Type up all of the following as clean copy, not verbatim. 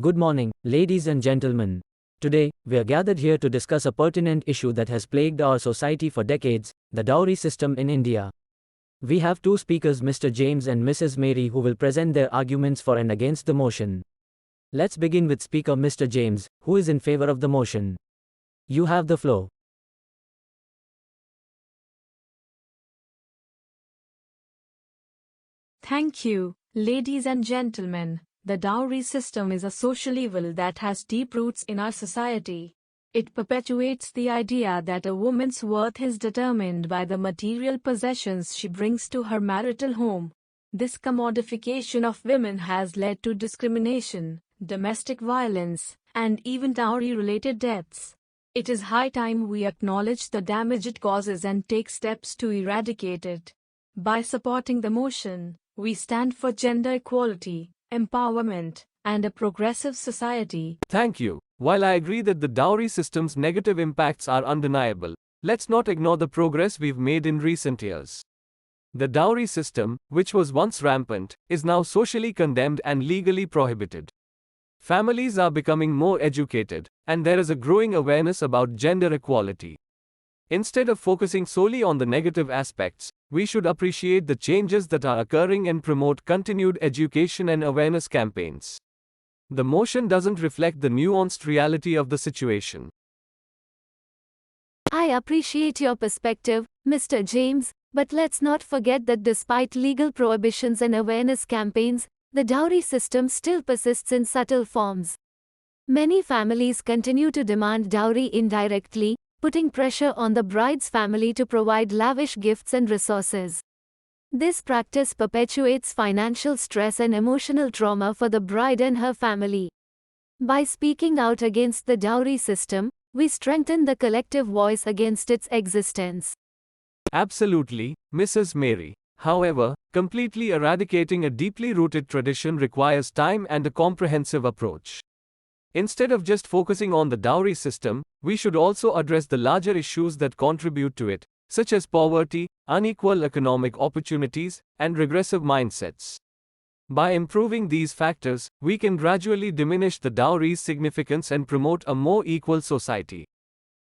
Good morning, ladies and gentlemen. Today, we are gathered here to discuss a pertinent issue that has plagued our society for decades, the dowry system in India. We have two speakers, Mr. James and Mrs. Mary, who will present their arguments for and against the motion. Let's begin with Speaker Mr. James, who is in favor of the motion. You have the floor. Thank you, ladies and gentlemen. The dowry system is a social evil that has deep roots in our society. It perpetuates the idea that a woman's worth is determined by the material possessions she brings to her marital home. This commodification of women has led to discrimination, domestic violence, and even dowry-related deaths. It is high time we acknowledge the damage it causes and take steps to eradicate it. By supporting the motion, we stand for gender equality, empowerment, and a progressive society. Thank you. While I agree that the dowry system's negative impacts are undeniable, let's not ignore the progress we've made in recent years. The dowry system, which was once rampant, is now socially condemned and legally prohibited. Families are becoming more educated, and there is a growing awareness about gender equality. Instead of focusing solely on the negative aspects, we should appreciate the changes that are occurring and promote continued education and awareness campaigns. The motion doesn't reflect the nuanced reality of the situation. I appreciate your perspective, Mr. James, but let's not forget that despite legal prohibitions and awareness campaigns, the dowry system still persists in subtle forms. Many families continue to demand dowry indirectly, putting pressure on the bride's family to provide lavish gifts and resources. This practice perpetuates financial stress and emotional trauma for the bride and her family. By speaking out against the dowry system, we strengthen the collective voice against its existence. Absolutely, Mrs. Mary. However, completely eradicating a deeply rooted tradition requires time and a comprehensive approach. Instead of just focusing on the dowry system, we should also address the larger issues that contribute to it, such as poverty, unequal economic opportunities, and regressive mindsets. By improving these factors, we can gradually diminish the dowry's significance and promote a more equal society.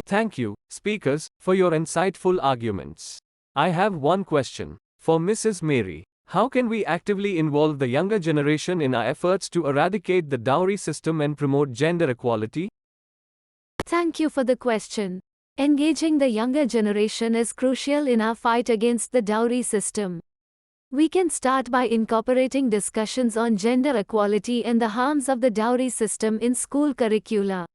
Thank you, speakers, for your insightful arguments. I have one question. For Mrs. Mary, how can we actively involve the younger generation in our efforts to eradicate the dowry system and promote gender equality? Thank you for the question. Engaging the younger generation is crucial in our fight against the dowry system. We can start by incorporating discussions on gender equality and the harms of the dowry system in school curricula.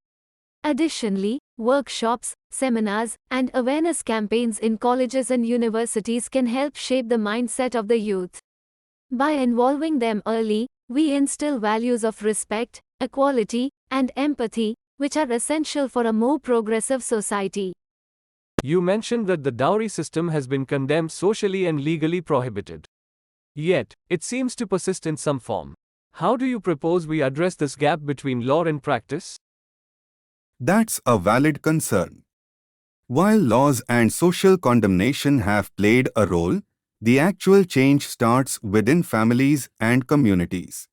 Additionally, workshops, seminars, and awareness campaigns in colleges and universities can help shape the mindset of the youth. By involving them early, we instill values of respect, equality, and empathy, which are essential for a more progressive society. You mentioned that the dowry system has been condemned socially and legally prohibited. Yet, it seems to persist in some form. How do you propose we address this gap between law and practice? That's a valid concern. While laws and social condemnation have played a role, the actual change starts within families and communities.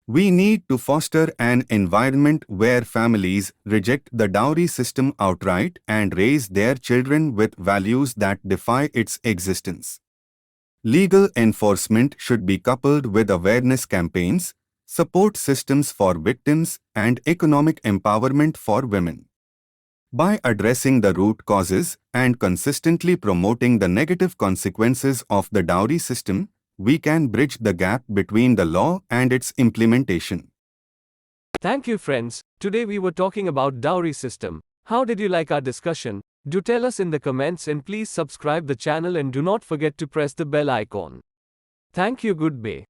We need to foster an environment where families reject the dowry system outright and raise their children with values that defy its existence. Legal enforcement should be coupled with awareness campaigns, support systems for victims, and economic empowerment for women. By addressing the root causes and consistently promoting the negative consequences of the dowry system, we can bridge the gap between the law and its implementation. Thank you, friends. Today we were talking about dowry system. How did you like our discussion? Do tell us in the comments and please subscribe the channel and do not forget to press the bell icon. Thank you. Good day.